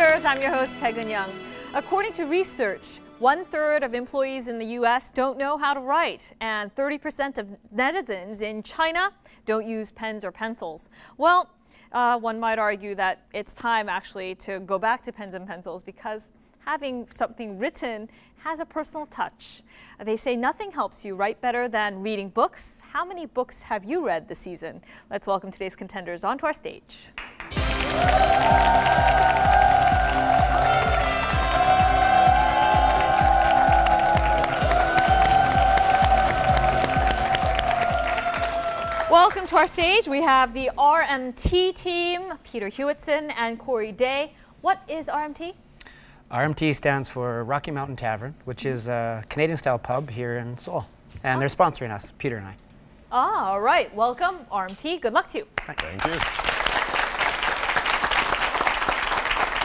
Contenders. I'm your host, Peg Young. According to research, 1/3 of employees in the U.S. don't know how to write, and 30% of netizens in China don't use pens or pencils. Well, one might argue that it's time actually to go back to pens and pencils because having something written has a personal touch. They say nothing helps you write better than reading books. How many books have you read this season? Let's welcome today's contenders onto our stage. Welcome to our stage. We have the RMT team, Peter Hewitson and Corey Day. What is RMT? RMT stands for Rocky Mountain Tavern, which is a Canadian-style pub here in Seoul. And they're sponsoring us, Peter and I. All right. Welcome, RMT. Good luck to you. Thanks. Thank you.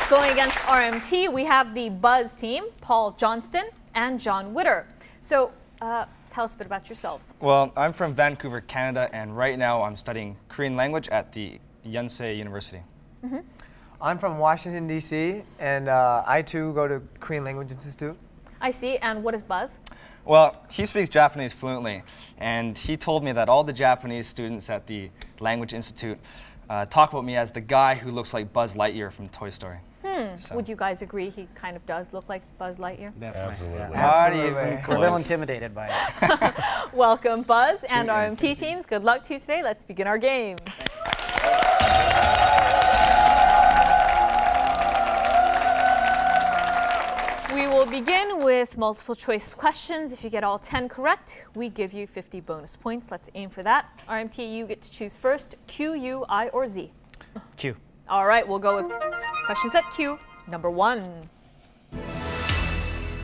Going against RMT, we have the Buzz team, Paul Johnston and John Witter. So tell us a bit about yourselves. Well, I'm from Vancouver, Canada, and right now I'm studying Korean language at the Yonsei University. Mm-hmm. I'm from Washington, D.C., and I too go to Korean Language Institute. I see. And what is Buzz? Well, he speaks Japanese fluently, and he told me that all the Japanese students at the Language Institute talk about me as the guy who looks like Buzz Lightyear from Toy Story. So. Would you guys agree he kind of does look like Buzz Lightyear? Definitely. Absolutely. Yeah. Absolutely. We're a little intimidated by it. Welcome, Buzz and RMT teams. Good luck to you today. Let's begin our game. We will begin with multiple choice questions. If you get all 10 correct, we give you 50 bonus points. Let's aim for that. RMT, you get to choose first, Q, U, I, or Z. Q. All right, we'll go with questions at Q. Number 1.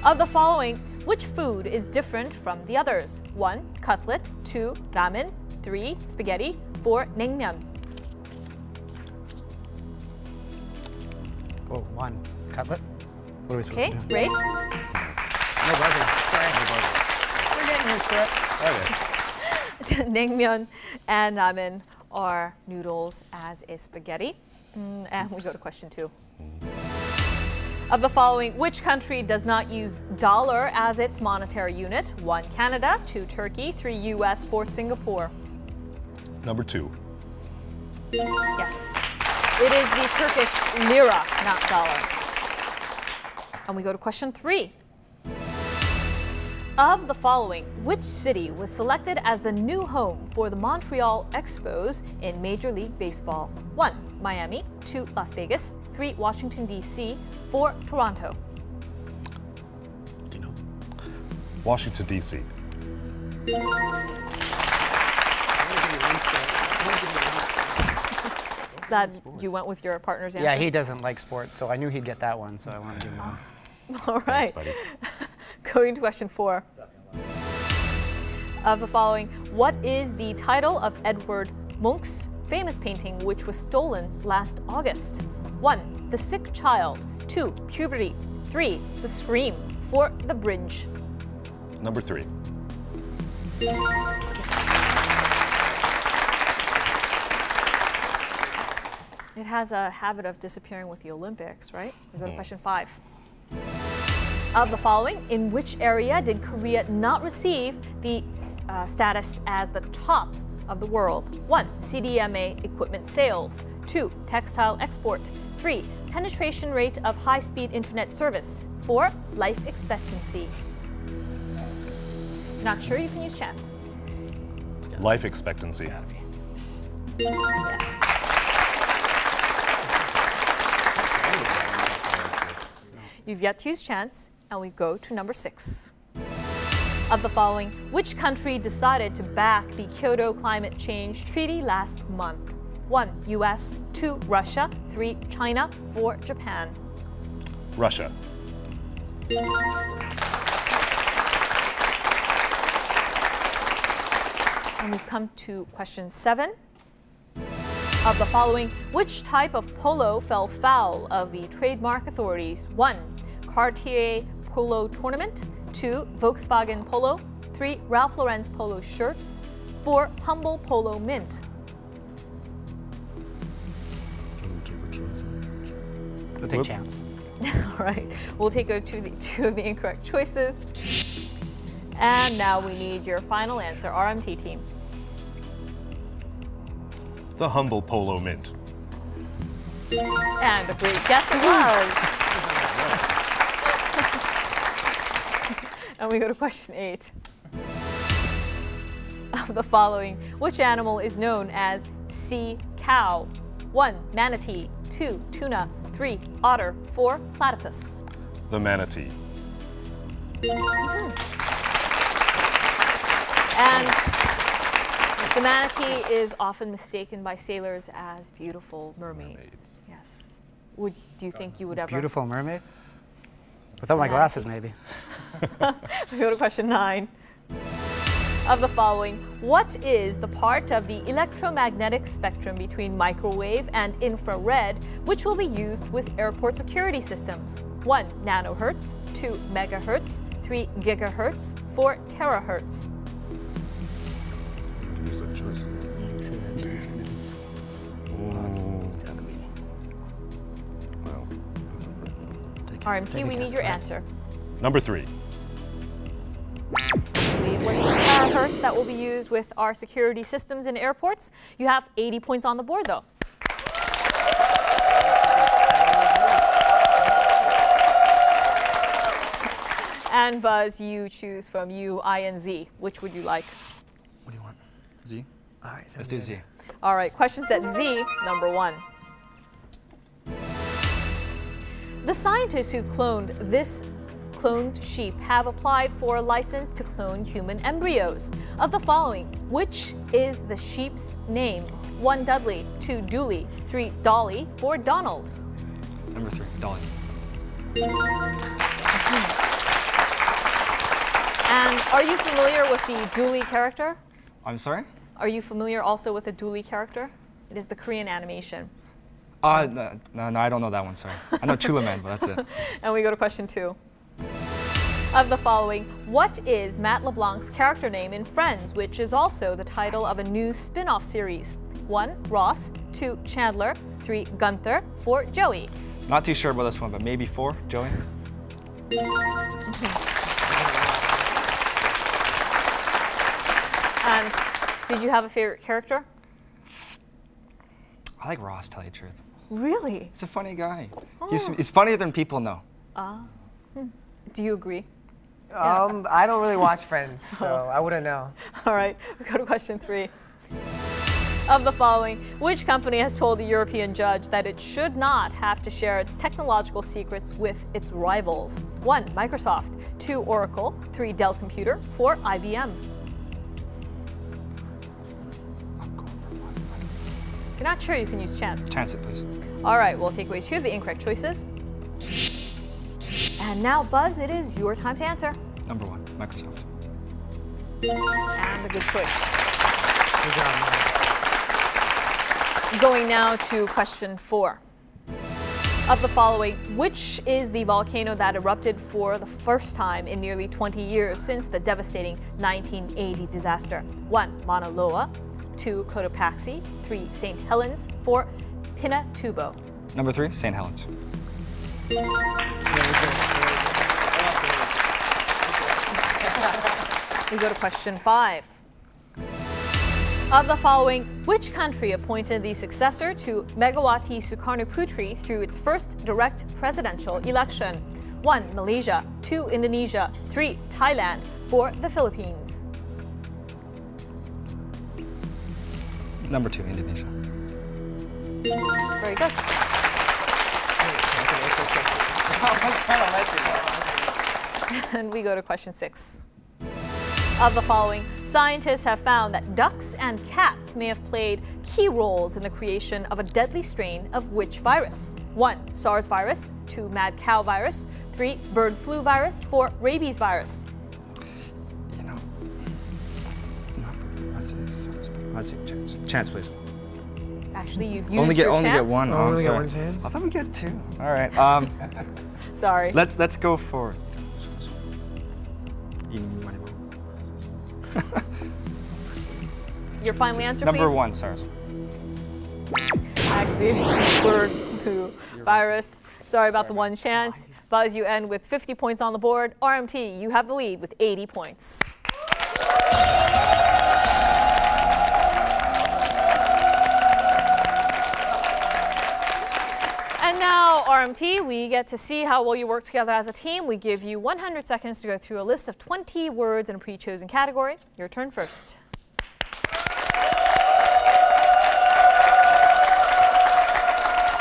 Of the following, which food is different from the others? 1. Cutlet. 2. Ramen. 3. Spaghetti. 4. Naengmyeon. Oh, 1. Cutlet. What are we supposed Okay, to do? great. No buzzing. We're getting used to it. Naengmyeon and ramen are noodles, as is spaghetti. And we go to question 2. Of the following, which country does not use dollar as its monetary unit? 1. Canada. 2. Turkey. 3. U.S. 4. Singapore. Number 2. Yes. It is the Turkish lira, not dollar. And we go to question 3. Of the following, which city was selected as the new home for the Montreal Expos in Major League Baseball? 1. Miami. 2. Las Vegas. 3. Washington, D.C. 4. Toronto. Do you know? Washington, D.C. That you went with your partner's answer? Yeah, he doesn't like sports, so I knew he'd get that one, so I want to give him one. All right. Thanks, buddy. Going to question 4. Of the following, what is the title of Edvard Munch's famous painting which was stolen last August? 1. The Sick Child. 2. Puberty. 3. The Scream. 4. The Bridge. Number 3. It has a habit of disappearing with the Olympics, right? We go to question 5. Of the following, in which area did Korea not receive the status as the top of the world? 1. CDMA equipment sales. 2. Textile export. 3. Penetration rate of high-speed internet service. 4. Life expectancy. If you're not sure, you can use chance. Life expectancy. Yes. You've yet to use chance, and we go to number 6. Of the following, which country decided to back the Kyoto Climate Change Treaty last month? 1. U.S. 2. Russia. 3. China. 4. Japan. Russia. And we come to question 7. Of the following, which type of polo fell foul of the trademark authorities? 1. Cartier Polo Tournament. 2. Volkswagen Polo. 3. Ralph Lauren's polo shirts. 4. Humble Polo Mint. We'll take chance. All right, we'll take two of the incorrect choices. And now we need your final answer, RMT team. The humble polo mint. And a great guess it was. And we go to question 8. Of the following, which animal is known as sea cow? 1, manatee. 2, tuna. 3, otter. 4, platypus. The manatee. And the manatee is often mistaken by sailors as beautiful mermaids. Yes. Do you think you would ever? Beautiful mermaid? Without my glasses, maybe. We go to question 9. Of the following, what is the part of the electromagnetic spectrum between microwave and infrared which will be used with airport security systems? 1, nanohertz. 2, megahertz. 3, gigahertz. 4, terahertz. Use that choice. Wow. RMT, we need your answer. Number 3. It was the terahertz that will be used with our security systems in airports. You have 80 points on the board, though. And Buzz, you choose from U, I, and Z. Which would you like? What do you want? Z? All right, Let's do Z. All right, question set Z, number 1. The scientists who cloned this cloned sheep have applied for a license to clone human embryos. Of the following, which is the sheep's name? 1, Dudley. 2, Dooley. 3, Dolly. 4, Donald. Number 3, Dolly. And are you familiar with the Dooley character? I'm sorry? Are you familiar also with the Dooley character? It is the Korean animation. No, I don't know that one, sorry. I know Chula Man, but that's it. And we go to question 2. Of the following, what is Matt LeBlanc's character name in Friends, which is also the title of a new spin-off series? 1, Ross. 2, Chandler. 3, Gunther. 4, Joey. Not too sure about this one, but maybe 4, Joey? And did you have a favorite character? I like Ross, tell you the truth. Really? He's a funny guy. Oh. He's funnier than people know. Do you agree? I don't really watch Friends, so I wouldn't know. All right, we go to question 3. Of the following, which company has told a European judge that it should not have to share its technological secrets with its rivals? 1, Microsoft. 2, Oracle. 3, Dell Computer. 4, IBM. If you're not sure, you can use chance. Chance it, please. All right, we'll take away 2 of the incorrect choices. And now, Buzz, it is your time to answer. Number 1, Microsoft. And a good choice. Good job, man. Going now to question 4. Of the following, which is the volcano that erupted for the first time in nearly 20 years since the devastating 1980 disaster? 1, Mauna Loa. 2, Cotopaxi. 3, St. Helens. 4, Pinatubo. Number 3, St. Helens. We go to question 5. Of the following, which country appointed the successor to Megawati Sukarnoputri through its first direct presidential election? 1, Malaysia. 2, Indonesia. 3, Thailand. 4, the Philippines. Number 2, Indonesia. Very good. And we go to question 6. Of the following, scientists have found that ducks and cats may have played key roles in the creation of a deadly strain of which virus? 1, SARS virus. 2, mad cow virus. 3, bird flu virus. 4, rabies virus. You know, I'd say chance. Chance, please. Actually, you've used Only your get chance. one. Oh, only get sorry. one chance? I thought we get 2. All right. Sorry. Let's go for. Your final answer, Number please? 1, SARS. Actually, it's bird to virus. Sorry about the one chance. Buzz, you end with 50 points on the board. RMT, you have the lead with 80 points. And now, RMT, we get to see how well you work together as a team. We give you 100 seconds to go through a list of 20 words in a pre-chosen category. Your turn first.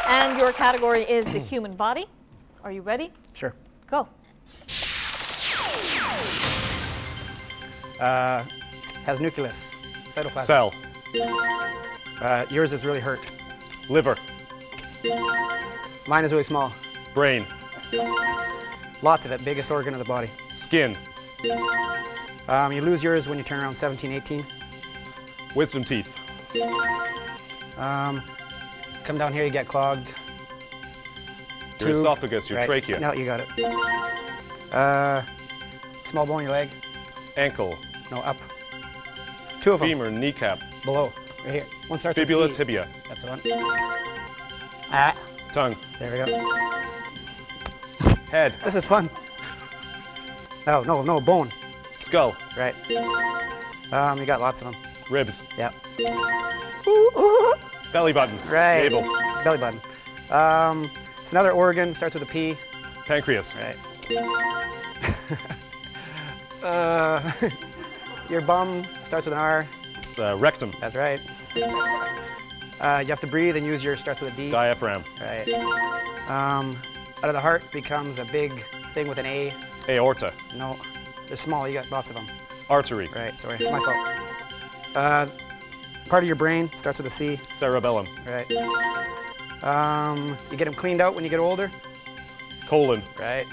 And your category is the human body. Are you ready? Sure. Go. Has nucleus. Cytoplasm. Cell. Yours is really hurt. Liver. Mine is really small. Brain. Lots of it. Biggest organ of the body. Skin. You lose yours when you turn around 17, 18. Wisdom teeth. Come down here, you get clogged. Your esophagus, your trachea. No, you got it. Small bone in your leg. Ankle. No, up. Two of them. Femur, kneecap. Below. Right here. One starts Fibula, with T. tibia. That's the one. Ah. Tongue. There we go. Head. This is fun. Oh, no, bone. Skull. Right. You got lots of them. Ribs. Yep. Belly button. Right. Navel. Belly button. It's another organ, starts with a P. Pancreas. Right. Your bum starts with an R. Rectum. That's right. You have to breathe and use your starts with a D. Diaphragm. Right. Out of the heart becomes a big thing with an A. Aorta. No, they're small. You got lots of them. Artery. Right. Sorry, my fault. Part of your brain starts with a C. Cerebellum. Right. You get them cleaned out when you get older. Colon. Right.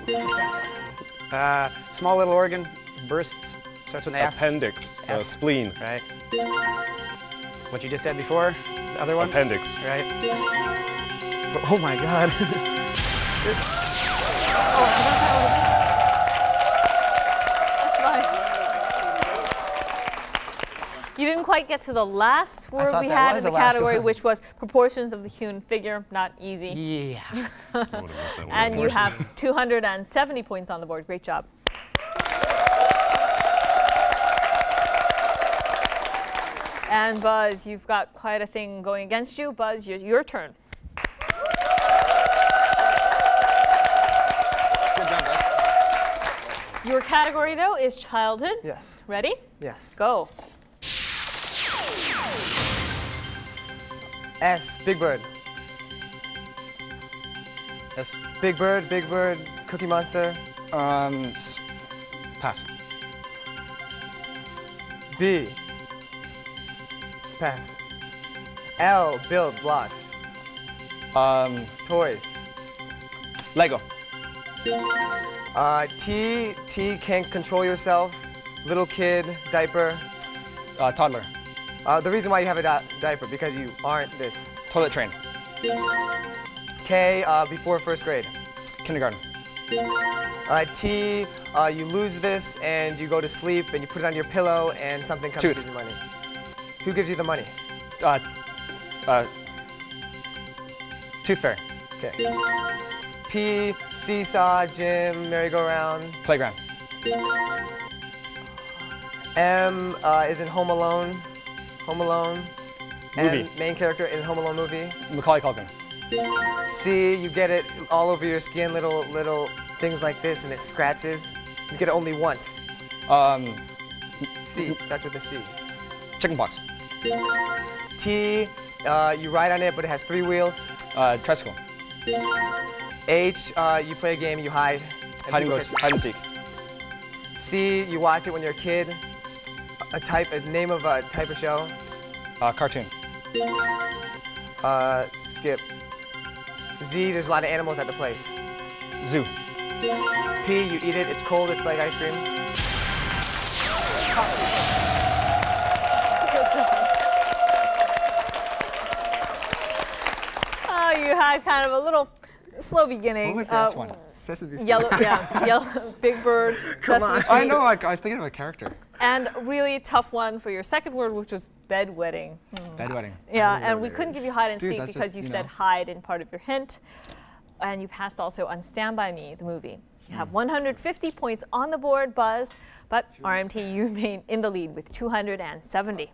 Small little organ bursts. Starts with an F. Appendix. S. Spleen. Right. What you just said before. The other one. Appendix. Right. Oh my God. You didn't quite get to the last word thought we that had was in the the last category, one. which was proportions of the human figure. Not easy. Yeah. I would have missed that one. And you have 270 points on the board. Great job. And Buzz, you've got quite a thing going against you. Buzz, your turn. Good job, guys. Your category, though, is childhood. Yes. Ready? Yes. Go. S. Big Bird. Yes. Big Bird. Cookie Monster. Pass. B. Pass. L. Build blocks. Toys. Lego. T. Can't control yourself. Little kid. Diaper. Toddler. The reason why you have a diaper, because you aren't this. Toilet train. K. Before first grade. Kindergarten. T. You lose this and you go to sleep and you put it on your pillow and something comes to Tooth. give you money. Who gives you the money? Tooth fairy. Okay. P. Seesaw, gym, merry-go-round. Playground. M. Is in Home Alone. Home Alone. Movie. And main character in Home Alone movie. Macaulay Culkin. C. You get it all over your skin, little things like this, and it scratches. You get it only once. C. Starts with a C. Chicken pox. T. You ride on it, but it has 3 wheels. Tricycle. H. You play a game, you hide. Hide and go. Hide and seek. C. You watch it when you're a kid. A name of a type of show. Cartoon. Skip. Z. There's a lot of animals at the place. Zoo. P. You eat it. It's cold. It's like ice cream. You had kind of a little slow beginning. What was the last one? Sesame Street. Yellow, Big Bird, Sesame Street. I know. I was thinking of a character. And really tough one for your second word, which was bedwetting. Bedwetting. Yeah, and we couldn't give you hide and Dude, seek that's because just, you you said know. hide in part of your hint. And you passed also on Stand By Me, the movie. You have 150 points on the board, Buzz, but RMT, you remain in the lead with 270.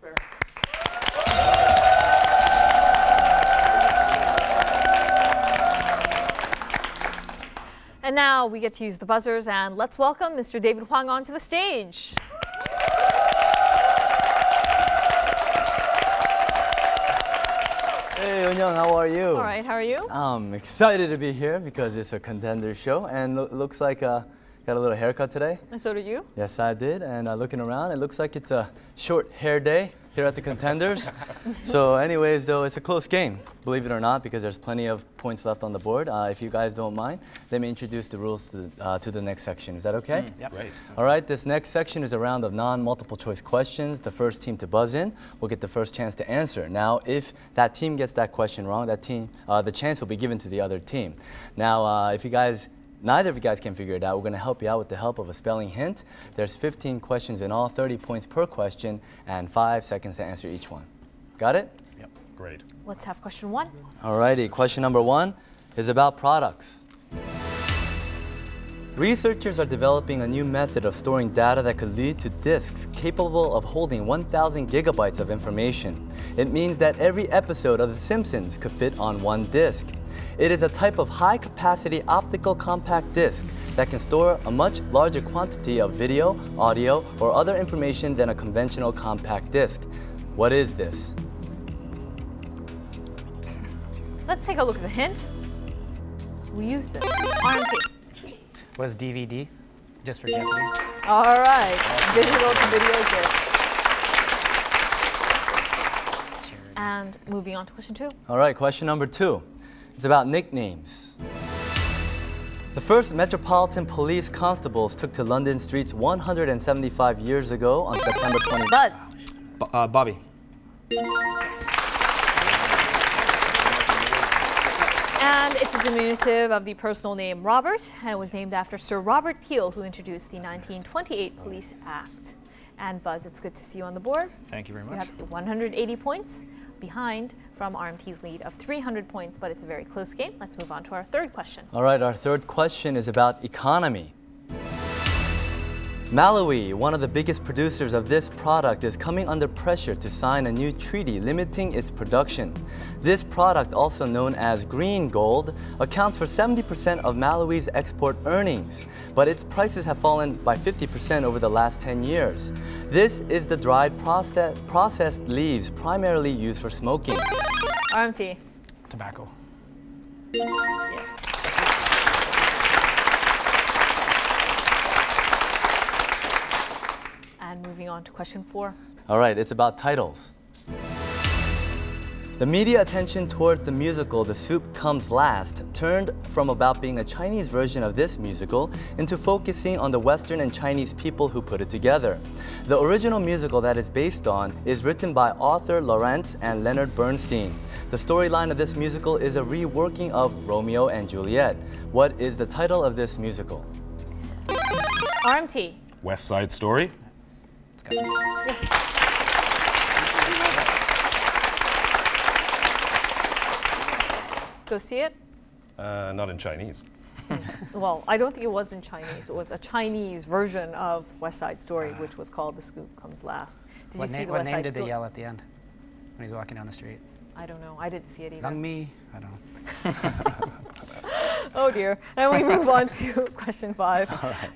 And now we get to use the buzzers, and let's welcome Mr. David Huang onto the stage. Hey, Eunyoung, how are you? All right, how are you? I'm excited to be here because it's a Contenders show, and looks like got a little haircut today. And so do you. Yes, I did, and looking around, it looks like it's a short hair day here at the Contenders. So anyways, though, it's a close game, believe it or not, because there's plenty of points left on the board. If you guys don't mind, let me introduce the rules to the next section. Is that okay? Yep. Great. All right, this next section is a round of non-multiple choice questions. The first team to buzz in will get the first chance to answer. Now, if that team gets that question wrong, that team, the chance will be given to the other team. Now, if neither of you guys can figure it out, we're going to help you out with the help of a spelling hint. There's 15 questions in all, 30 points per question, and 5 seconds to answer each one. Got it? Yep. Great. Let's have question one. Alrighty, question number 1 is about products. Researchers are developing a new method of storing data that could lead to disks capable of holding 1,000 gigabytes of information. It means that every episode of The Simpsons could fit on one disk. It is a type of high-capacity optical compact disc that can store a much larger quantity of video, audio, or other information than a conventional compact disc. What is this? Let's take a look at the hint. We use this. RMT. Was DVD, just for Jeopardy. All right. Digital to video disc. And moving on to question two. All right, question number 2. It's about nicknames. The first Metropolitan Police constables took to London streets 175 years ago on September 20. Buzz. Bobby. And it's a diminutive of the personal name Robert, and it was named after Sir Robert Peel, who introduced the 1928 Police Act. And Buzz, it's good to see you on the board. Thank you very You much. have 180 points behind from RMT's lead of 300 points, but it's a very close game. Let's move on to our third question. All right, our third question is about economy. Malawi, one of the biggest producers of this product, is coming under pressure to sign a new treaty limiting its production. This product, also known as green gold, accounts for 70% of Malawi's export earnings, but its prices have fallen by 50% over the last 10 years. This is the dried processed leaves primarily used for smoking. RMT. Tobacco. Yes. And moving on to question 4. All right, it's about titles. The media attention towards the musical The Soup Comes Last turned from about being a Chinese version of this musical into focusing on the Western and Chinese people who put it together. The original musical that it's based on is written by Arthur Lawrence and Leonard Bernstein. The storyline of this musical is a reworking of Romeo and Juliet. What is the title of this musical? RMT. West Side Story. Yes. Go see it? Not in Chinese. Well, I don't think it was in Chinese. It was a Chinese version of West Side Story, which was called The Scoop Comes Last. Did you see the What West name Side did they Story? yell at the end when he's walking down the street? I don't know. I didn't see it either. Lung me? I don't know. Oh dear. And we move on to question 5. All right.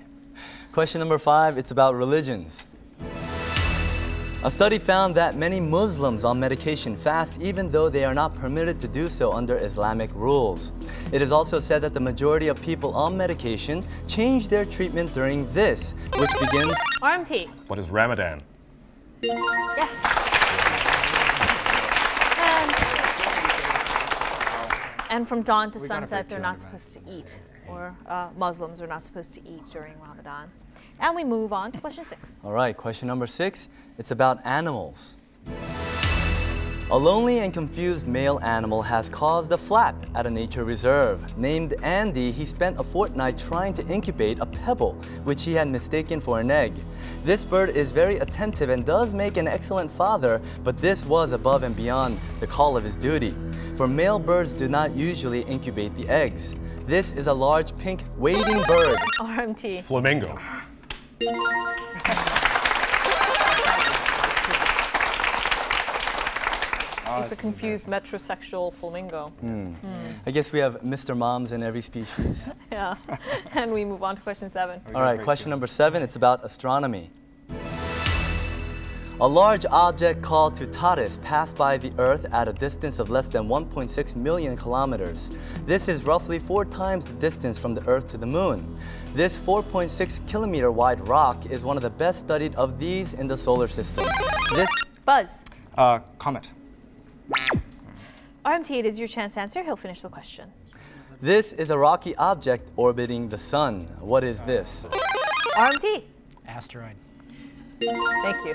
Question number 5, it's about religions. A study found that many Muslims on medication fast even though they are not permitted to do so under Islamic rules. It is also said that the majority of people on medication change their treatment during this, which begins... RMT. What is Ramadan? Yes. And from dawn to We got it for sunset, they're not 200 supposed to eat, or Muslims are not supposed to eat during Ramadan. And we move on to question 6. All right, question number 6, it's about animals. A lonely and confused male animal has caused a flap at a nature reserve. Named Andy, he spent a fortnight trying to incubate a pebble, which he had mistaken for an egg. This bird is very attentive and does make an excellent father, but this was above and beyond the call of his duty. For male birds do not usually incubate the eggs. This is a large pink wading bird. RMT. Flamingo. It's a confused metrosexual flamingo. I guess we have Mr. Moms in every species. Yeah. And we move on to question 7. All right, question number 7, it's about astronomy. A large object called Tutatis passed by the Earth at a distance of less than 1.6 million kilometers. This is roughly 4 times the distance from the Earth to the Moon. This 4.6 kilometer wide rock is one of the best studied of these in the solar system. This... Buzz. Comet. RMT, it is your chance to answer. He'll finish the question. This is a rocky object orbiting the sun. What is this? RMT. Asteroid. Thank you.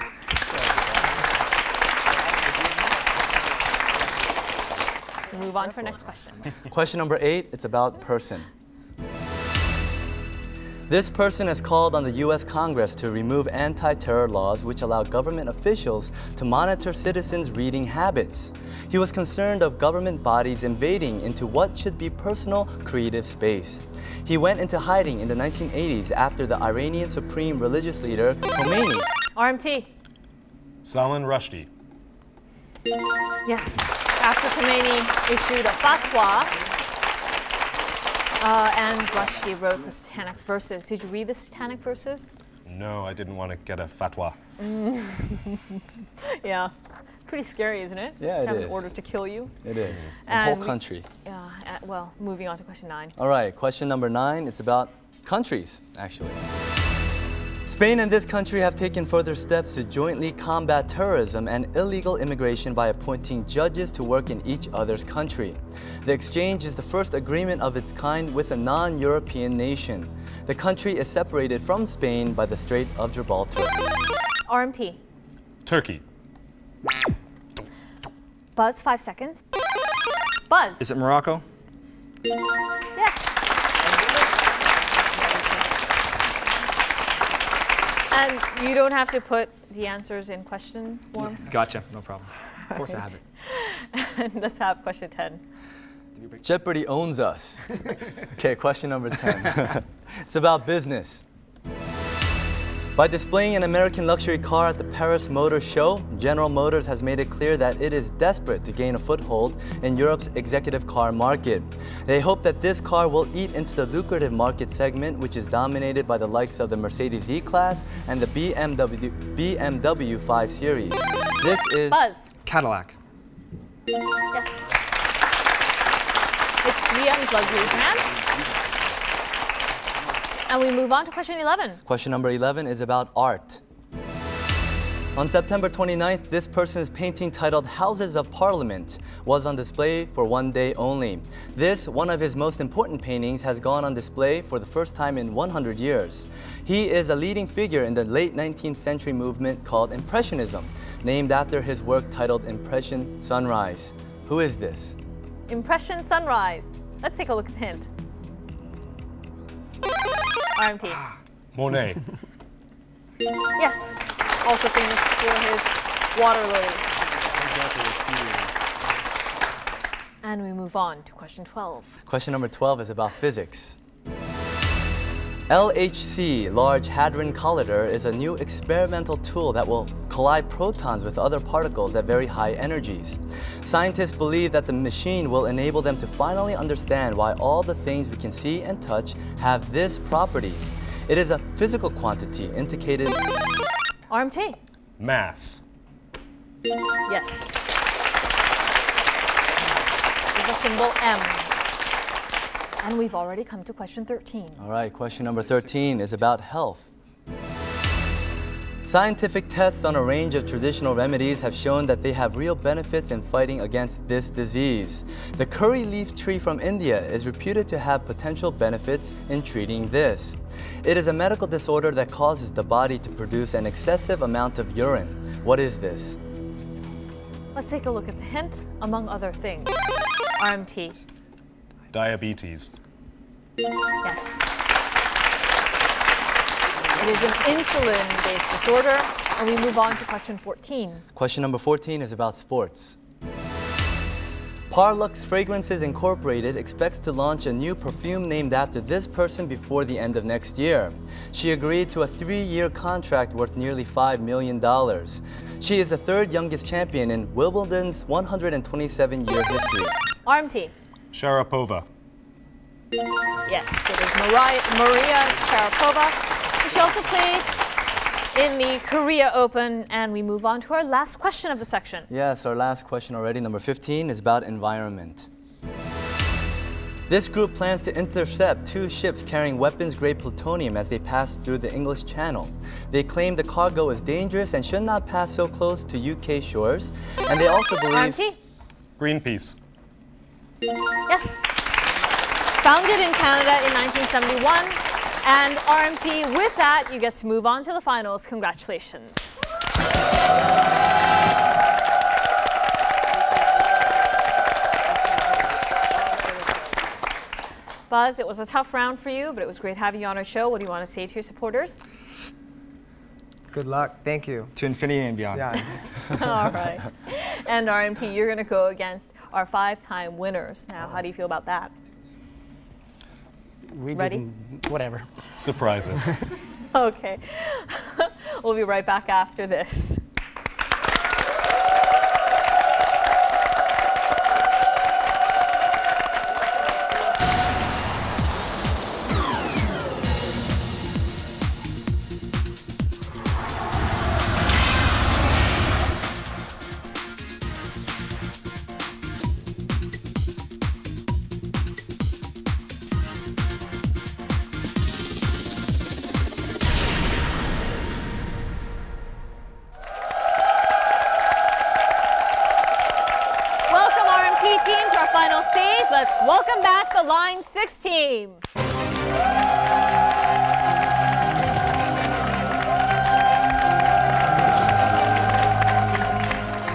We'll move on to our next question. Question number 8, it's about person. This person has called on the U.S. Congress to remove anti-terror laws which allow government officials to monitor citizens' reading habits. He was concerned of government bodies invading into what should be personal creative space. He went into hiding in the 1980s after the Iranian Supreme Religious Leader Khomeini. RMT. Salman Rushdie. Yes. After Khomeini issued a fatwa, and Rushdie wrote the Satanic Verses. Did you read the Satanic Verses? No, I didn't want to get a fatwa. Yeah. Pretty scary, isn't it? Yeah, it Have is. an order to kill you. It is. The And whole country. Yeah. Well, moving on to question 9. All right, question number 9, it's about countries, actually. Spain and this country have taken further steps to jointly combat terrorism and illegal immigration by appointing judges to work in each other's country. The exchange is the first agreement of its kind with a non-European nation. The country is separated from Spain by the Strait of Gibraltar. RMT. Turkey. Buzz, 5 seconds. Buzz. Is it Morocco? Yes. And you don't have to put the answers in question form. Gotcha, no problem. Of course I have it. And let's have question 10. Jeopardy owns us. Okay, question number 10. It's about business. By displaying an American luxury car at the Paris Motor Show, General Motors has made it clear that it is desperate to gain a foothold in Europe's executive car market. They hope that this car will eat into the lucrative market segment, which is dominated by the likes of the Mercedes E-Class and the BMW 5 Series. This is... Buzz. Cadillac. Yes. It's GM's luxury brand. And we move on to question 11. Question number 11 is about art. On September 29th, this person's painting titled Houses of Parliament was on display for one day only. This, one of his most important paintings, has gone on display for the first time in 100 years. He is a leading figure in the late 19th century movement called Impressionism, named after his work titled Impression Sunrise. Who is this? Impression Sunrise. Let's take a look at the hint. RMT. Monet. Yes. Also famous for his water lilies. And we move on to question 12. Question number 12 is about physics. LHC, Large Hadron Collider, is a new experimental tool that will collide protons with other particles at very high energies. Scientists believe that the machine will enable them to finally understand why all the things we can see and touch have this property. It is a physical quantity indicated... RMT. Mass. Yes. With the symbol M. And we've already come to question 13. All right, question number 13 is about health. Scientific tests on a range of traditional remedies have shown that they have real benefits in fighting against this disease. The curry leaf tree from India is reputed to have potential benefits in treating this. It is a medical disorder that causes the body to produce an excessive amount of urine. What is this? Let's take a look at the hint, among other things. RMT. Diabetes. Yes. It is an insulin-based disorder. And we move on to question 14. Question number 14 is about sports. Parlux Fragrances Incorporated expects to launch a new perfume named after this person before the end of next year. She agreed to a 3-year contract worth nearly $5 million. She is the 3rd youngest champion in Wimbledon's 127-year history. RMT. Sharapova. Yes, it is Maria Sharapova. She also played in the Korea Open, and we move on to our last question of the section. Yes, our last question already, number 15, is about environment. This group plans to intercept 2 ships carrying weapons-grade plutonium as they pass through the English Channel. They claim the cargo is dangerous and should not pass so close to UK shores, and they also believe... RMT? Greenpeace. Yes. Founded in Canada in 1971. And RMT, with that, you get to move on to the finals. Congratulations. Buzz, it was a tough round for you, but it was great having you on our show. What do you want to say to your supporters? Good luck. Thank you. To infinity and beyond. Yeah. All right. And RMT, you're going to go against our 5-time winners. Now, how do you feel about that? We Ready? didn't, whatever. Surprises. Okay. We'll be right back after this. Let's welcome back the Line 6 team.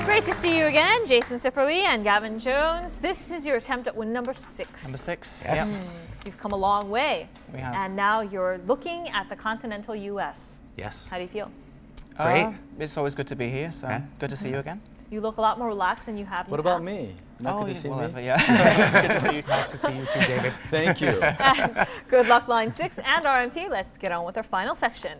Great to see you again, Jason Sipperly and Gavin Jones. This is your attempt at win number 6. Number 6, Yes. You've come a long way. We have. And now you're looking at the continental U.S. Yes. How do you feel? Great. It's always good to be here, so good to see you again. You look a lot more relaxed than you have in What the about past. me? Not good to see whatever, me? yeah. Good to see you. Nice to see you too, David. Thank you. Good luck, Line 6 and RMT. Let's get on with our final section.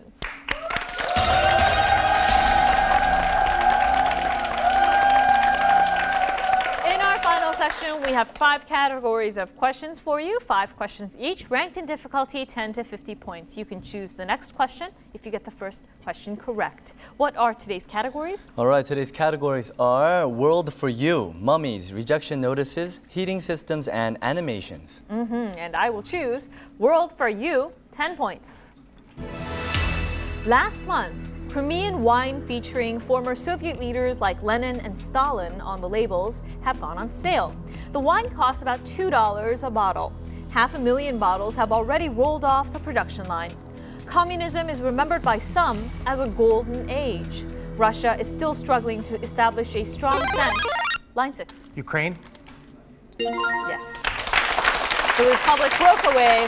In our final section, we have 5 categories of questions for you, 5 questions each, ranked in difficulty 10 to 50 points. You can choose the next question if you get the first question correct. What are today's categories? All right, today's categories are World for You, Mummies, Rejection Notices, Heating Systems, and Animations. And I will choose World for You, 10 points. Last month, Crimean wine featuring former Soviet leaders like Lenin and Stalin on the labels have gone on sale. The wine costs about $2 a bottle. 500,000 bottles have already rolled off the production line. Communism is remembered by some as a golden age. Russia is still struggling to establish a strong sense. Line 6. Ukraine. Yes. The Republic broke away,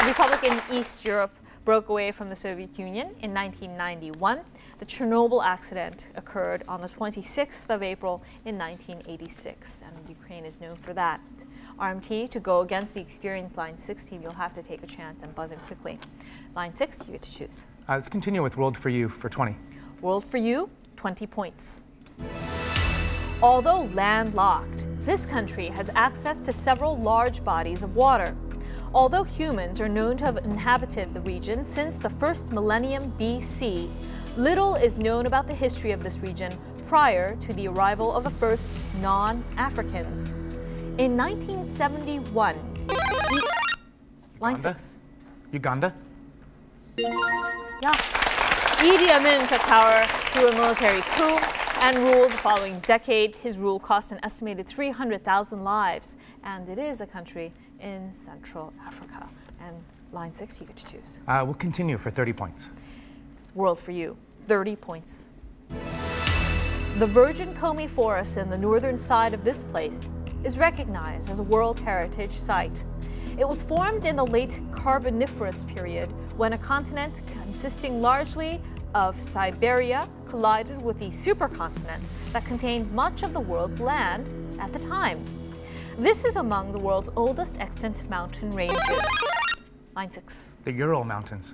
Republic in East Europe broke away from the Soviet Union in 1991. The Chernobyl accident occurred on the 26th of April in 1986, and Ukraine is known for that. RMT, to go against the experienced Line 6 team, you'll have to take a chance and buzz in quickly. Line 6, you get to choose. Let's continue with World for You for 20. World for You, 20 points. Although landlocked, this country has access to several large bodies of water. Although humans are known to have inhabited the region since the first millennium BC, little is known about the history of this region prior to the arrival of the first non-Africans. In 1971, Line 6. Uganda. Yeah. Idi Amin took power through a military coup and ruled the following decade. His rule cost an estimated 300,000 lives, and it is a country in Central Africa. And Line 6, you get to choose. We'll continue for 30 points. World for You, 30 points. The virgin Comey Forest in the northern side of this place is recognized as a World Heritage Site. It was formed in the late Carboniferous period when a continent consisting largely of Siberia collided with the supercontinent that contained much of the world's land at the time. This is among the world's oldest extant mountain ranges. Line 6. The Ural Mountains.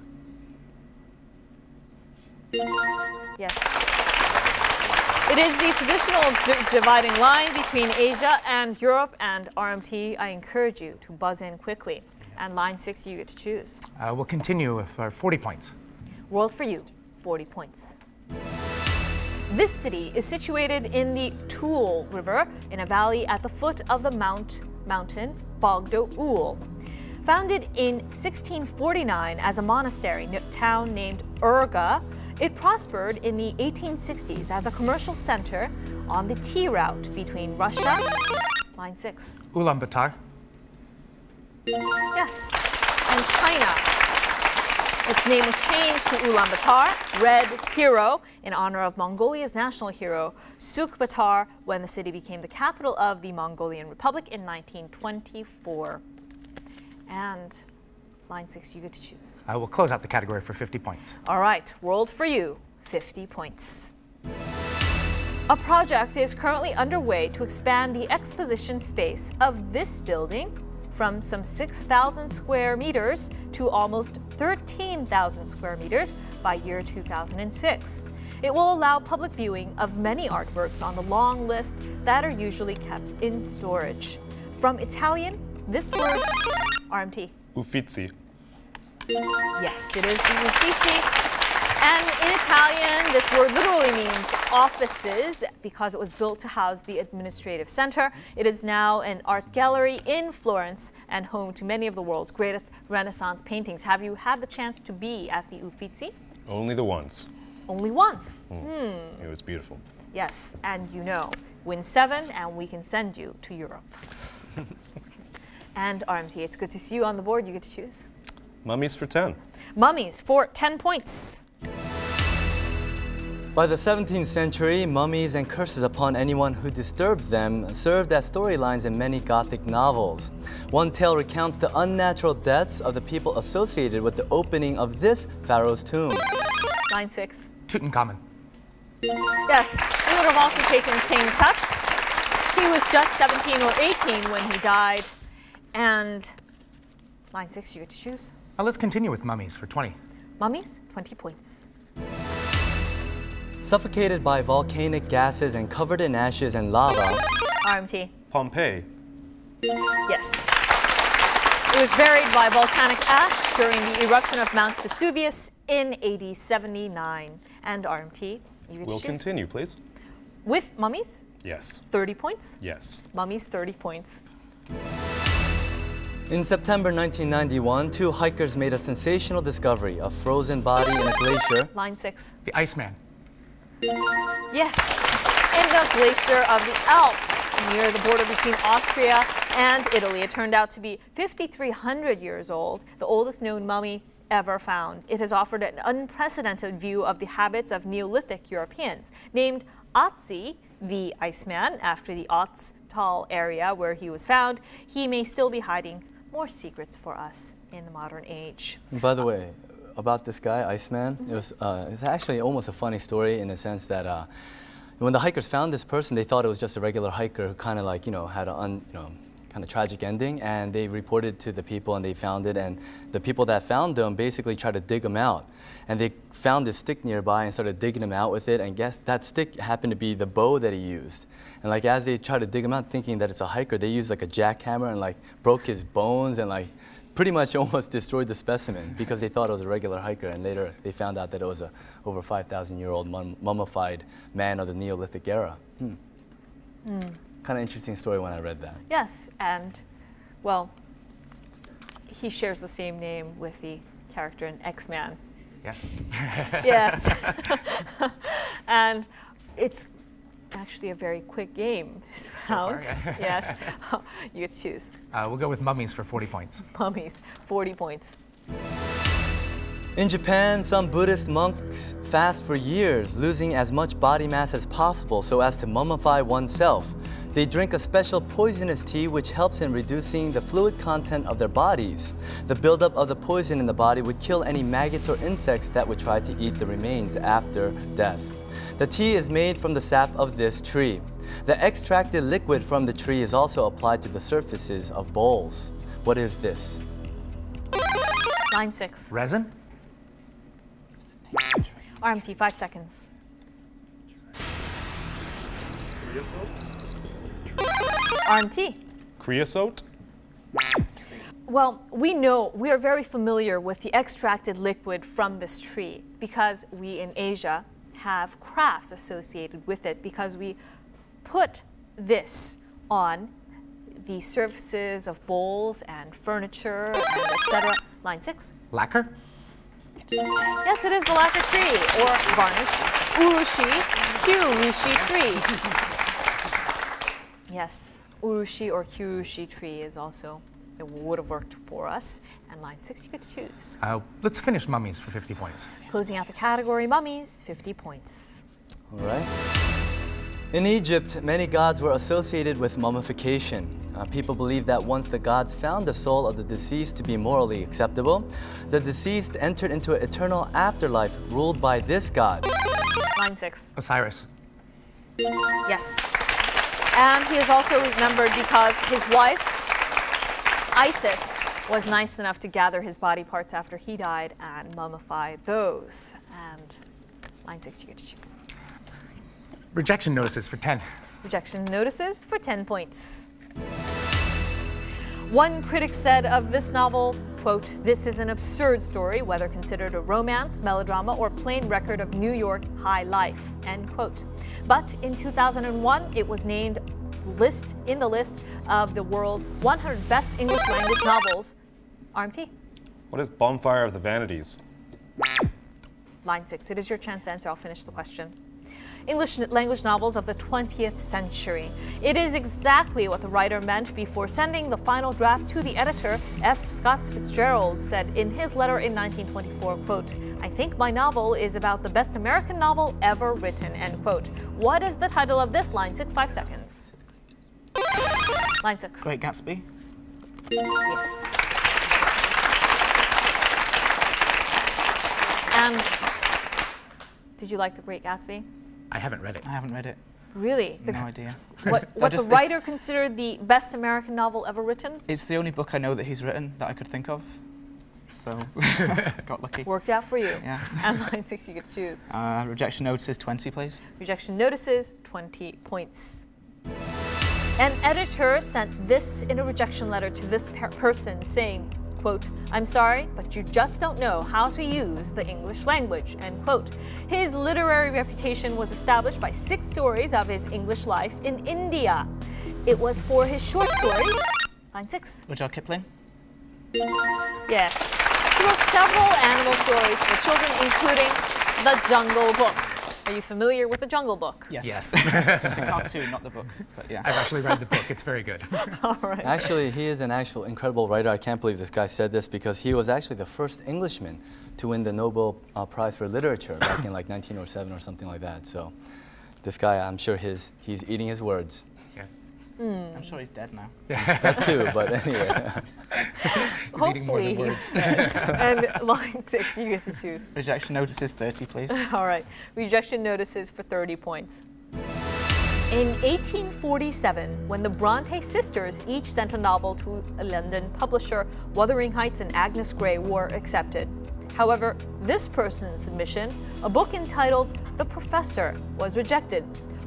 Yes. It is the traditional dividing line between Asia and Europe, and RMT, I encourage you to buzz in quickly. And line 6, you get to choose. We'll continue with our 40 points. World for you, 40 points. This city is situated in the Toul River in a valley at the foot of the mountain Bogdo Ul. Founded in 1649 as a monastery town named Urga, it prospered in the 1860s as a commercial center on the tea route between Russia, line 6. Ulaanbaatar. Yes, and China. Its name was changed to Ulaanbaatar, Red Hero, in honor of Mongolia's national hero, Sukh-Batar, when the city became the capital of the Mongolian Republic in 1924. And line 6, you get to choose. We'll close out the category for 50 points. All right, world for you, 50 points. A project is currently underway to expand the exposition space of this building from some 6,000 square meters to almost 13,000 square meters by year 2006. It will allow public viewing of many artworks on the long list that are usually kept in storage. From Italian, this word, RMT. Uffizi. Yes, it is the Uffizi. And in Italian, this word literally means offices because it was built to house the administrative center. It is now an art gallery in Florence and home to many of the world's greatest Renaissance paintings. Have you had the chance to be at the Uffizi? Only the once. Only once. It was beautiful. Yes, and you know, win 7 and we can send you to Europe. And RMT, it's good to see you on the board. You get to choose. Mummies for 10. Mummies for 10 points. By the 17th century, mummies and curses upon anyone who disturbed them served as storylines in many Gothic novels. One tale recounts the unnatural deaths of the people associated with the opening of this pharaoh's tomb. Line 6. Tutankhamun. Yes, we would have also taken King Tut. He was just 17 or 18 when he died. And line 6, you get to choose. Let's continue with mummies for 20. Mummies, 20 points. Suffocated by volcanic gases and covered in ashes and lava. RMT. Pompeii. Yes. It was buried by volcanic ash during the eruption of Mount Vesuvius in AD 79. And RMT, you get to We'll choose. continue, please. With mummies, Yes. 30 points. Yes. Mummies, 30 points. In September 1991, 2 hikers made a sensational discovery, a frozen body in a glacier. Line 6. The Iceman. Yes, in the glacier of the Alps, near the border between Austria and Italy. It turned out to be 5,300 years old, the oldest known mummy ever found. It has offered an unprecedented view of the habits of Neolithic Europeans. Named Ötzi, the Iceman, after the Ötztal area where he was found, he may still be hiding more secrets for us in the modern age. By the way, about this guy, Iceman, it's actually almost a funny story in the sense that when the hikers found this person, they thought it was just a regular hiker who kind of like, had a kind of tragic ending, and they reported to the people and they found it, and the people that found them basically tried to dig him out. And they found this stick nearby and started digging him out with it, and guess that stick happened to be the bow that he used. And like as they tried to dig him out thinking that it's a hiker, they used like a jackhammer and like broke his bones and like pretty much almost destroyed the specimen because they thought it was a regular hiker, and later they found out that it was a over 5,000-year-old mummified man of the Neolithic era. Kind of interesting story when I read that. Yes, and, well, he shares the same name with the character in X-Man. Yes. Yes. And it's actually a very quick game this round. So far, yeah. Yes. You get to choose. We'll go with mummies for 40 points. Mummies, 40 points. In Japan, some Buddhist monks fast for years, losing as much body mass as possible so as to mummify oneself. They drink a special poisonous tea which helps in reducing the fluid content of their bodies. The buildup of the poison in the body would kill any maggots or insects that would try to eat the remains after death. The tea is made from the sap of this tree. The extracted liquid from the tree is also applied to the surfaces of bowls. What is this? Line 6. Resin? RMT, 5 seconds. RMT. Creosote? Well, we are very familiar with the extracted liquid from this tree because we in Asia have crafts associated with it because we put this on the surfaces of bowls and furniture and etc. Line 6. Lacquer? Yes, it is the lacquer tree or varnish. Urushi, Kyurushi tree. Yes, Urushi or Kyurushi tree is also, it would have worked for us. And line 6, you get to choose. Let's finish Mummies for 50 points. Closing out the category, mummies, 50 points. All right. In Egypt, many gods were associated with mummification. People believed that once the gods found the soul of the deceased to be morally acceptable, the deceased entered into an eternal afterlife ruled by this god. Line 6. Osiris. Yes. And he is also remembered because his wife, Isis, was nice enough to gather his body parts after he died and mummify those. And line 6, you get to choose. Rejection notices for 10. Rejection notices for 10 points. One critic said of this novel, quote, "This is an absurd story, whether considered a romance, melodrama, or plain record of New York high life," end quote. But in 2001, it was named in the list of the world's 100 best English language novels. RMT. What is Bonfire of the Vanities? Line 6, it is your chance to answer. I'll finish the question. English language novels of the 20th century. It is exactly what the writer meant before sending the final draft to the editor. F. Scott Fitzgerald said in his letter in 1924, quote, "I think my novel is about the best American novel ever written," end quote. What is the title of this? Line 6, 5 seconds. Line 6. Great Gatsby. Yes. And did you like The Great Gatsby? I haven't read it. I haven't read it. Really? No idea. What the writer considered the best American novel ever written? It's the only book I know that he's written that I could think of. So, got lucky. Worked out for you. Yeah. And line 6, you get to choose. Rejection notices 20, please. Rejection notices, 20 points. An editor sent this in a rejection letter to this person saying, quote, "I'm sorry, but you just don't know how to use the English language," end quote. His literary reputation was established by 6 stories of his English life in India. It was for his short stories. Line 6. Rudyard Kipling. Yes. He wrote several animal stories for children, including The Jungle Book. Are you familiar with The Jungle Book? Yes. Yes. The cartoon, not the book. But yeah. I've actually read the book. It's very good. All right. Actually, he is an actual incredible writer. I can't believe this guy said this because he was actually the first Englishman to win the Nobel Prize for Literature back in like 1907 or something like that. So this guy, I'm sure he's eating his words. Yes. I'm sure he's dead now. That too, but anyway. He's eating more than Hopefully words. he's dead. And line 6, you get to choose. Rejection notices 30, please. All right. Rejection notices for 30 points. In 1847, when the Bronte sisters each sent a novel to a London publisher, Wuthering Heights and Agnes Grey were accepted. However, this person's submission, a book entitled The Professor, was rejected.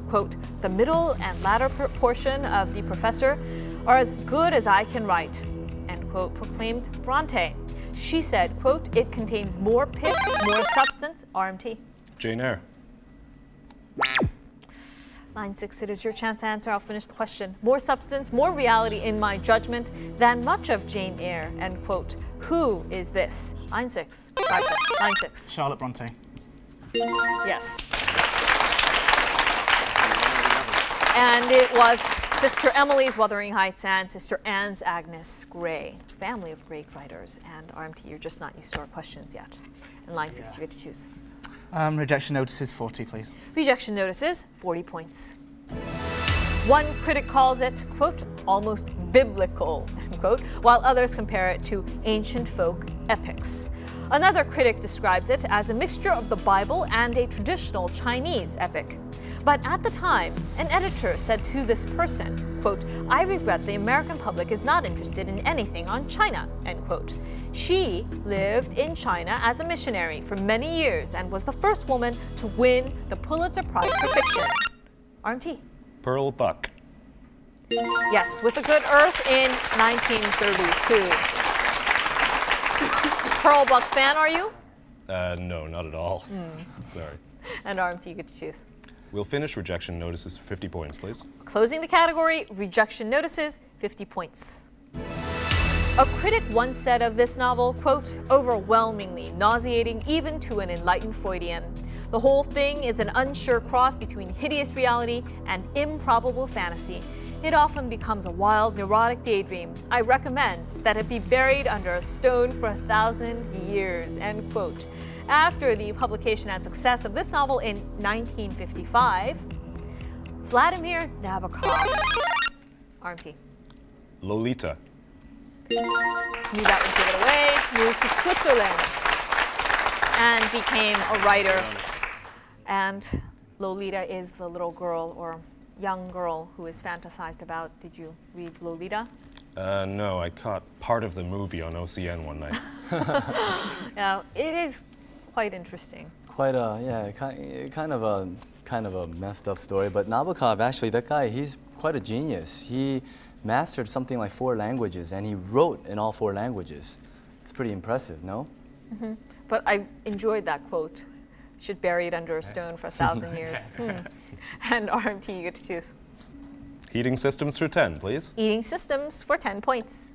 Quote, "The middle and latter portion of The Professor are as good as I can write," end quote, proclaimed Bronte. She said, quote, "It contains more pith, more substance," RMT. Jane Eyre. Line 6, it is your chance to answer. I'll finish the question. "More substance, more reality in my judgment than much of Jane Eyre," end quote. Who is this? Line 6. Line 6. Charlotte Bronte. Yes. And it was Sister Emily's Wuthering Heights and Sister Anne's Agnes Grey. Family of great writers. And RMT, you're just not used to our questions yet. And line 6, you get to choose. Rejection notices 40, please. Rejection notices, 40 points. One critic calls it, quote, almost biblical, end quote, while others compare it to ancient folk epics. Another critic describes it as a mixture of the Bible and a traditional Chinese epic. But at the time, an editor said to this person, quote, I regret the American public is not interested in anything on China, end quote. She lived in China as a missionary for many years and was the first woman to win the Pulitzer Prize for fiction. RMT. Pearl Buck. Yes, with the Good Earth in 1932. Pearl Buck fan, are you? No, not at all. Sorry. And RMT, you get to choose. We'll finish rejection notices for 50 points, please. Closing the category, rejection notices, 50 points. A critic once said of this novel, quote, overwhelmingly nauseating even to an enlightened Freudian. The whole thing is an unsure cross between hideous reality and improbable fantasy. It often becomes a wild, neurotic daydream. I recommend that it be buried under a stone for 1,000 years, end quote. After the publication and success of this novel in 1955, Vladimir Nabokov. RMT. Lolita. Knew that would give it away. Moved to Switzerland and became a writer. And Lolita is the little girl or young girl who is fantasized about. Did you read Lolita? No, I caught part of the movie on OCN one night. Yeah, it is quite interesting. Quite a, yeah, kind of a messed up story. But Nabokov, actually, that guy, he's quite a genius. He mastered something like 4 languages, and he wrote in all 4 languages. It's pretty impressive, no? Mm-hmm. But I enjoyed that quote. Should bury it under a stone for 1,000 years. And RMT, you get to choose. Heating systems for 10, please. Heating systems for 10 points.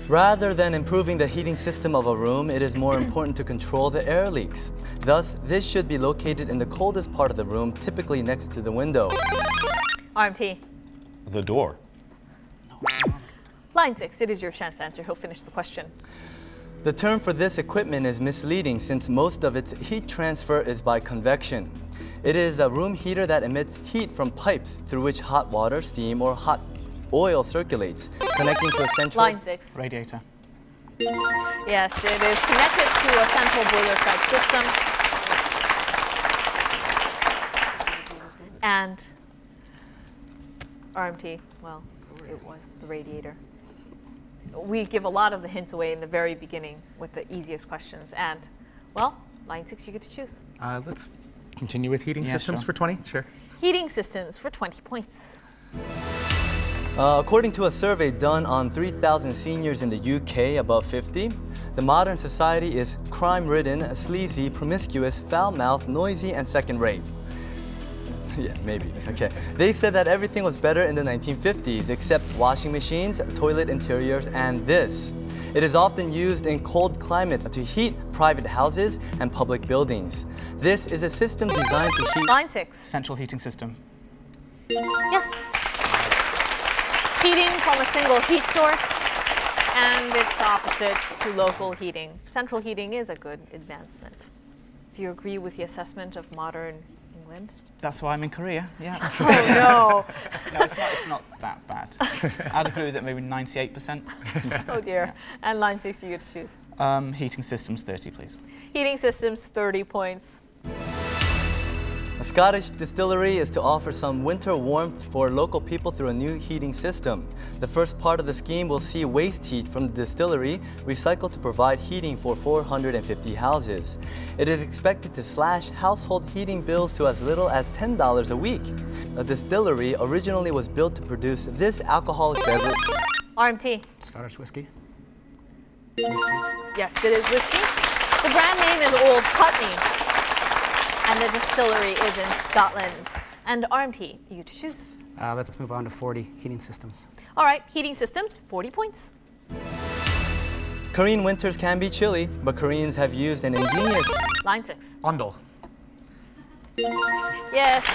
Rather than improving the heating system of a room, it is more important to control the air leaks. Thus, this should be located in the coldest part of the room, typically next to the window. RMT. The door. Line 6, it is your chance to answer. He'll finish the question. The term for this equipment is misleading since most of its heat transfer is by convection. It is a room heater that emits heat from pipes through which hot water, steam, or hot oil circulates, connecting to a central... Line 6. Radiator. Yes, it is connected to a central boiler-type system. And RMT, well, it was the radiator. We give a lot of the hints away in the very beginning with the easiest questions. And, well, line 6, you get to choose. Let's continue with heating systems for 20. Sure. Heating systems for 20 points. According to a survey done on 3,000 seniors in the UK above 50, the modern society is crime-ridden, sleazy, promiscuous, foul-mouthed, noisy, and second-rate. Yeah, maybe. Okay. They said that everything was better in the 1950s, except washing machines, toilet interiors, and this. It is often used in cold climates to heat private houses and public buildings. This is a system designed to heat... Line 6. Central heating system. Yes. Heating from a single heat source, and it's opposite to local heating. Central heating is a good advancement. Do you agree with the assessment of modern England? That's why I'm in Korea, yeah. Oh, no. No, it's not that bad. I'd agree with it, maybe 98%. Oh, dear. And line 6, you get to choose. Heating systems, 30, please. Heating systems, 30 points. A Scottish distillery is to offer some winter warmth for local people through a new heating system. The first part of the scheme will see waste heat from the distillery recycled to provide heating for 450 houses. It is expected to slash household heating bills to as little as $10 a week. The distillery originally was built to produce this alcoholic beverage. RMT. Scottish whiskey. Yes, it is whiskey. The brand name is Old Putney. And the distillery is in Scotland. And RMT, you get to choose. Let's move on to 40 heating systems. All right, heating systems, 40 points. Korean winters can be chilly, but Koreans have used an ingenious... Line 6. Ondol. Yes.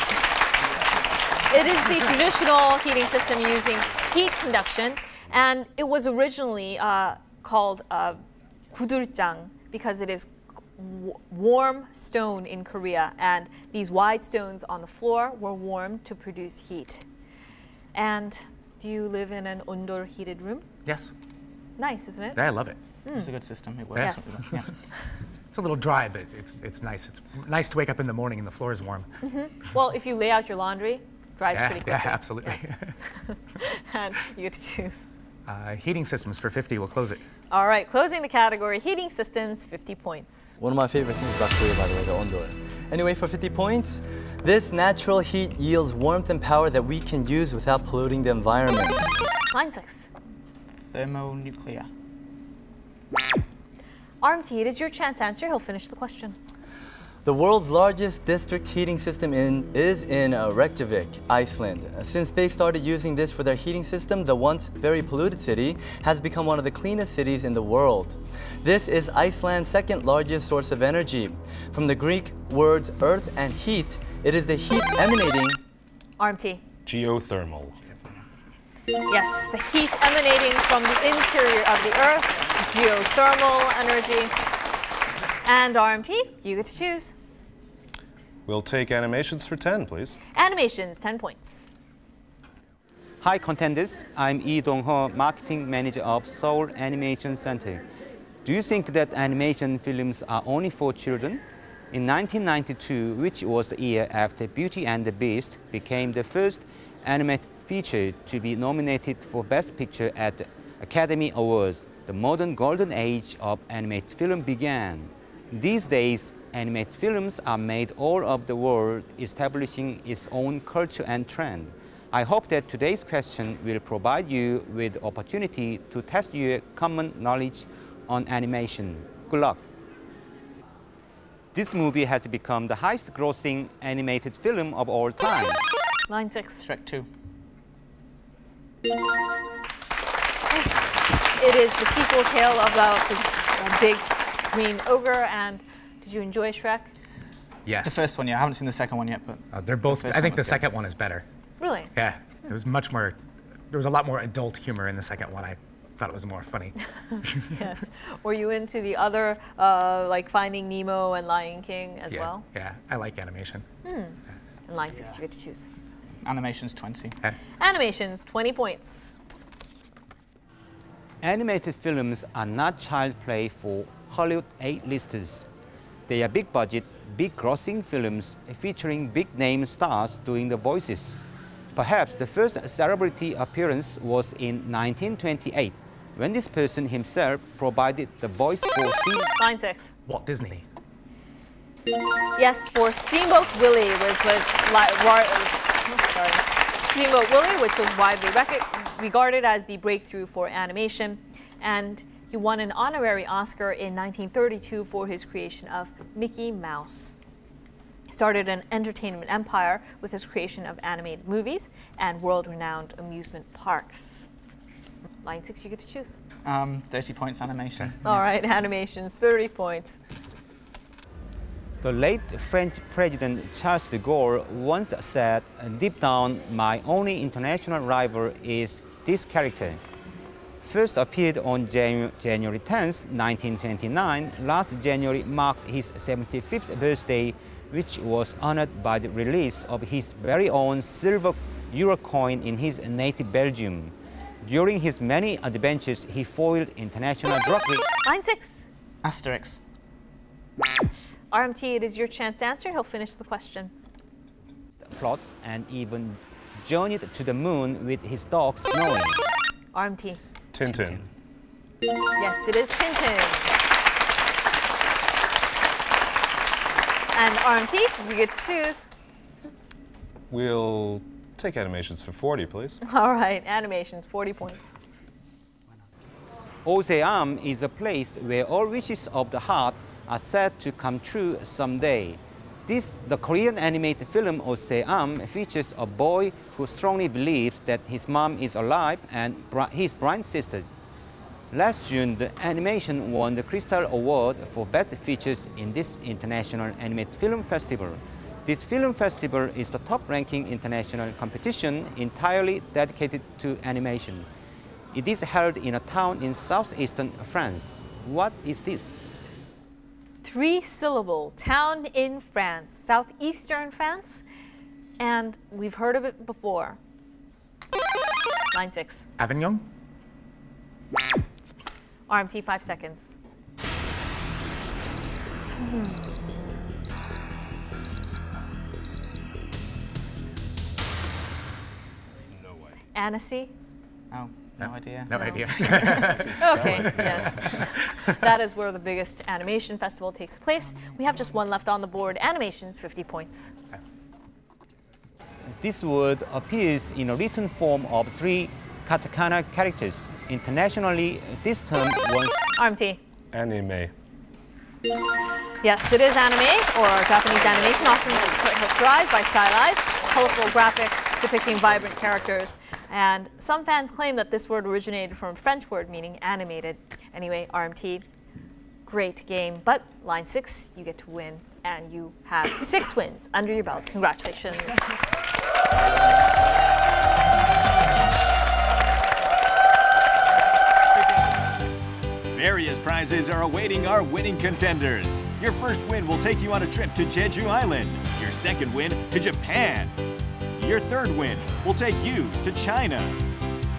It is the traditional heating system using heat conduction, and it was originally called 구들장 because it is warm stone in Korea, and these wide stones on the floor were warmed to produce heat. And do you live in an indoor heated room? Yes. Nice, isn't it? Yeah, I love it. It's a good system. It works. Yes. Yeah. It's a little dry, but it's nice. It's nice to wake up in the morning and the floor is warm. Well, if you lay out your laundry, dries pretty quickly. Yeah, absolutely. Yes. And you get to choose. Heating systems for 50, we'll close it. All right, closing the category, heating systems, 50 points. One of my favorite things about Korea, by the way, the ondol. Anyway, for 50 points, this natural heat yields warmth and power that we can use without polluting the environment. Line 6. Thermonuclear. RMT, it is your chance to answer. He'll finish the question. The world's largest district heating system is in Reykjavik, Iceland. Since they started using this for their heating system, the once very polluted city has become one of the cleanest cities in the world. This is Iceland's second largest source of energy. From the Greek words earth and heat, it is the heat emanating... RMT. Geothermal. Yes, the heat emanating from the interior of the earth, geothermal energy. And RMT, you get to choose. We'll take animations for 10, please. Animations, 10 points. Hi, Contenders. I'm Lee Dong-ho, Marketing Manager of Seoul Animation Center. Do you think that animation films are only for children? In 1992, which was the year after Beauty and the Beast became the first animated feature to be nominated for Best Picture at the Academy Awards, the modern golden age of animated film began. These days, animated films are made all over the world, establishing its own culture and trend. I hope that today's question will provide you with the opportunity to test your common knowledge on animation. Good luck. This movie has become the highest-grossing animated film of all time. Line 6. Shrek 2. Yes, it is the sequel tale about the big green ogre. And did you enjoy Shrek? Yes. The first one, yeah. I haven't seen the second one yet, but They're both, first I think one the was good. second one is better. Really? Yeah, it was much more, there was a lot more adult humor in the second one. I thought it was more funny. Yes. Were you into the other, like Finding Nemo and Lion King as well? Yeah, I like animation. And line 6, you get to choose. animation's 20. Animations, 20 points. Animated films are not child play for Hollywood A-listers. They are big-budget, big-grossing films featuring big-name stars doing the voices. Perhaps the first celebrity appearance was in 1928, when this person himself provided the voice for Line 6. Walt Disney. Yes, for Steamboat Willie, Steamboat Willie, which was widely regarded as the breakthrough for animation, and he won an honorary Oscar in 1932 for his creation of Mickey Mouse. He started an entertainment empire with his creation of animated movies and world-renowned amusement parks. Line 6, you get to choose. 30 points animation. All right, animations, 30 points. The late French President Charles de Gaulle once said, "Deep down, my only international rival is this character." First appeared on January 10th, 1929. Last January marked his 75th birthday, which was honored by the release of his very own silver euro coin in his native Belgium. During his many adventures, he foiled international drug... Line 6. Asterix. RMT, it is your chance to answer. He'll finish the question. plot and even journeyed to the moon with his dog Snowy. RMT. Tintin. Yes, it is Tintin. And RMT, you get to choose. We'll take animations for 40, please. All right, animations, 40 points. Oseam is a place where all wishes of the heart are said to come true someday. The Korean animated film Oseam features a boy who strongly believes that his mom is alive and his blind sisters. Last June, the animation won the Crystal Award for Best Features in this International Animated Film Festival. This film festival is the top-ranking international competition entirely dedicated to animation. It is held in a town in southeastern France. What is this? 3-syllable town in France, southeastern France, and we've heard of it before. Line 6. Avignon? RMT, 5 seconds. Annecy? Oh, no idea. No idea. Okay, yes. That is where the biggest animation festival takes place. We have just one left on the board. Animation's 50 points. This word appears in a written form of 3 katakana characters. Internationally, this term was RMT. Anime. Yes, it is anime, or Japanese animation, often characterized by stylized, colorful graphics depicting vibrant characters. And some fans claim that this word originated from a French word meaning animated. Anyway, RMT, great game. But line 6, you get to win, and you have 6 wins under your belt. Congratulations. Various prizes are awaiting our winning contenders. Your first win will take you on a trip to Jeju Island. Your second win to Japan. Your third win will take you to China.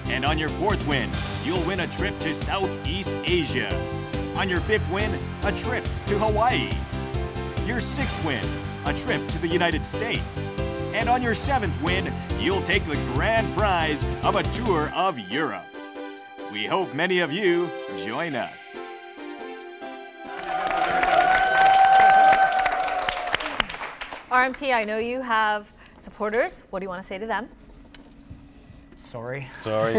And on your fourth win, you'll win a trip to Southeast Asia. On your fifth win, a trip to Hawaii. Your sixth win, a trip to the United States. And on your seventh win, you'll take the grand prize of a tour of Europe. We hope many of you join us. RMT, I know you have supporters. What do you want to say to them? Sorry. Sorry.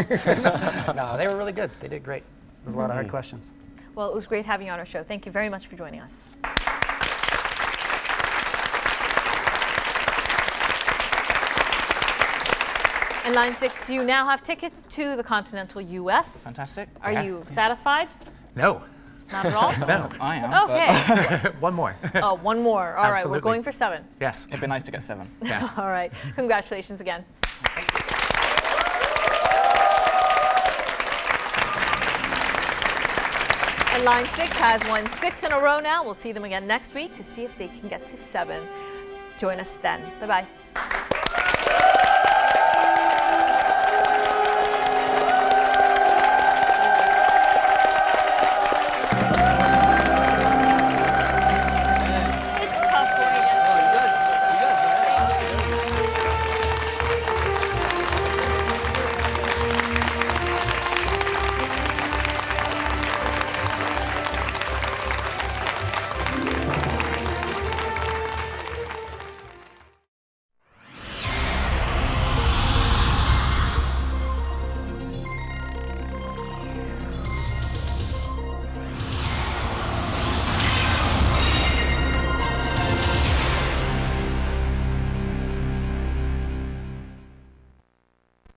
No, they were really good. They did great. There's a lot of hard questions. Well, it was great having you on our show. Thank you very much for joining us. And line 6, you now have tickets to the continental U.S. Fantastic. Are you satisfied? No. Not at all? No. I am. Okay. One more. Oh, one more. All right, we're Absolutely. going for 7. Yes. It'd be nice to get 7. Yeah. All right. Congratulations again. And line 6 has won 6 in a row now. We'll see them again next week to see if they can get to 7. Join us then. Bye-bye.